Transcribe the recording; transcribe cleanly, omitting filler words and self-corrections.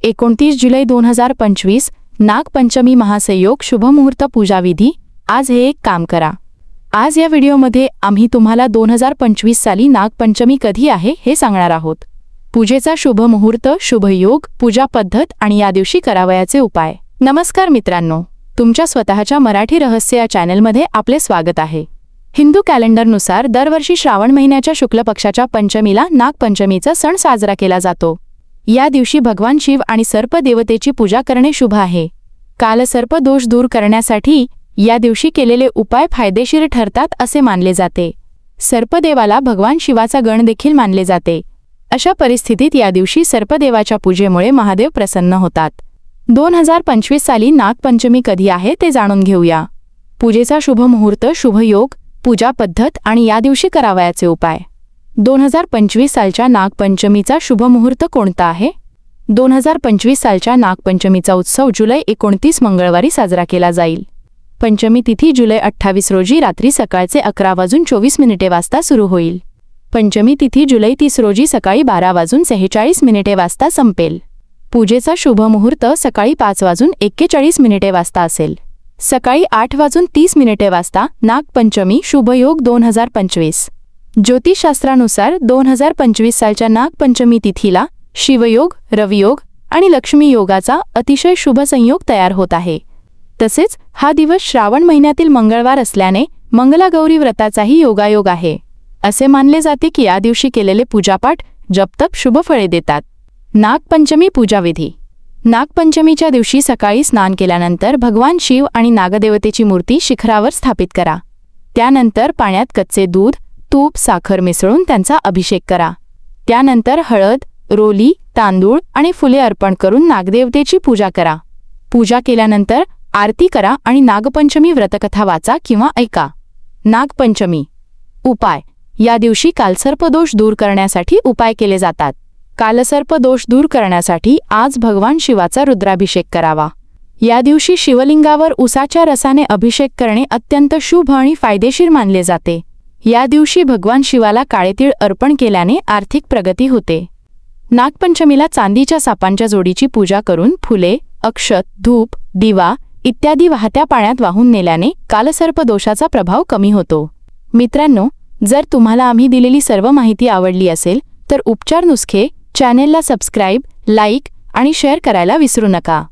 29 जुलै 2025 नागपंचमी महासंयोग शुभमुहूर्त पूजाविधी। आज हे एक काम करा। आज या व्हिडिओमध्ये आम्ही तुम्हाला 2025 साली नागपंचमी कधी आहे हे सांगणार आहोत। पूजेचा शुभ मुहूर्त, शुभ योग, पूजा पद्धत आणि या दिवशी करावयाचे उपाय। नमस्कार मित्रांनो, तुमच्या स्वतःच्या मराठी रहस्य या चॅनलमध्ये आपले स्वागत आहे। हिंदू कॅलेंडरनुसार दरवर्षी श्रावण महिन्याच्या शुक्ल पक्षाच्या पंचमीला नागपंचमीचा सण साजरा केला जातो। या दिवशी भगवान शिव आणि सर्प देवतेची पूजा करणे शुभ आहे। कालसर्प दोष दूर करण्यासाठी या दिवशी केलेले उपाय फायदेशीर ठरतात असे मानले जाते। सर्पदेवाला भगवान शिवाचा गण देखील मानले जाते। अशा परिस्थितीत या दिवशी सर्पदेवाच्या पूजेमुळे महादेव प्रसन्न होतात। 2025 साली नागपंचमी कधी आहे ते जाणून घेऊया। पूजेचा शुभ मुहूर्त, शुभ योग, पूजा पद्धत आणि या दिवशी करावयाचे उपाय। 2025 सालच्या नागपंचमीचा शुभ मुहूर्त कोणता आहे? 2025 सालच्या नागपंचमीचा उत्सव जुलै 29 मंगळवारी साजरा केला जाईल। पंचमी तिथी जुलै 28 रोजी रात्री सकाळचे 11:24 वाजता सुरू होईल। पंचमी तिथी जुलै 30 रोजी सकाळी 12:46 वाजता संपेल। पूजेचा शुभ मुहूर्त सकाळी 5:41 वाजता असेल। सकाळी 8:30 वाजता नागपंचमी शुभ योग 2025। ज्योतिषशास्त्रानुसार 2025 सालच्या नागपंचमी तिथीला शिवयोग, रवियोग आणि लक्ष्मी योगाचा अतिशय शुभ संयोग तयार होत आहे। तसेच हा दिवस श्रावण महिन्यातील मंगळवार असल्याने मंगलागौरी व्रताचाही योगायोग आहे। असे मानले जाते की या दिवशी केलेले पूजापाठ, जपतप शुभ फळे देतात। नागपंचमी पूजाविधी। नागपंचमीच्या दिवशी सकाळी स्नान केल्यानंतर भगवान शिव आणि नागदेवतेची मूर्ती शिखरावर स्थापित करा। त्यानंतर पाण्यात कच्चे दूध, तूप, साखर मिसळून त्यांचा अभिषेक करा। त्यानंतर हळद, रोली, तांदूळ आणि फुले अर्पण करून नागदेवतेची पूजा करा। पूजा केल्यानंतर आरती करा आणि नागपंचमी व्रतकथा वाचा किंवा ऐका। नागपंचमी उपाय। या दिवशी कालसर्प दोष दूर करण्यासाठी उपाय केले जातात। कालसर्प दोष दूर करण्यासाठी आज भगवान शिवाचा रुद्राभिषेक करावा। या दिवशी शिवलिंगावर उसाच्या रसाने अभिषेक करणे अत्यंत शुभ आणि फायदेशीर मानले जाते। या दिवशी भगवान शिवाला काळे तीळ अर्पण केल्याने आर्थिक प्रगती होते। नागपंचमीला चांदीच्या सापांच्या जोडीची पूजा करून फुले, अक्षत, धूप, दिवा इत्यादी वाहत्या पाण्यात वाहून नेल्याने कालसर्प दोषाचा प्रभाव कमी होतो। मित्रांनो, जर तुम्हाला आम्ही दिलेली सर्व माहिती आवडली असेल तर उपचार नुस्खे चॅनेलला सबस्क्राईब, लाईक आणि शेअर करायला विसरू नका।